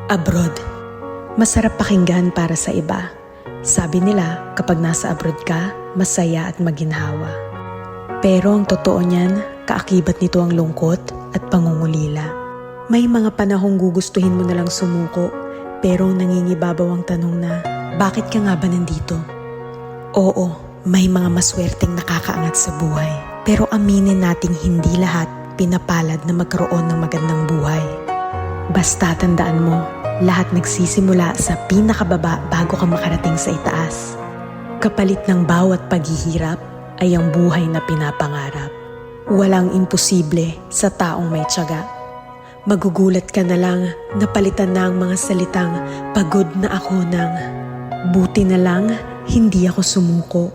Abroad. Masarap pakinggan para sa iba. Sabi nila, kapag nasa abroad ka, masaya at maginhawa. Pero ang totoo niyan, kaakibat nito ang lungkot at pangungulila. May mga panahong gugustuhin mo nalang sumuko, pero nangingibabaw ang tanong na, bakit ka nga ba nandito? Oo, may mga maswerteng nakakaangat sa buhay. Pero aminin nating hindi lahat pinapalad na magkaroon ng magandang buhay. Basta tandaan mo, lahat nagsisimula sa pinakababa bago ka makarating sa itaas. Kapalit ng bawat paghihirap ay ang buhay na pinapangarap. Walang imposible sa taong may tiyaga. Magugulat ka na lang na palitan na ang mga salitang pagod na ako ng buti na lang hindi ako sumuko.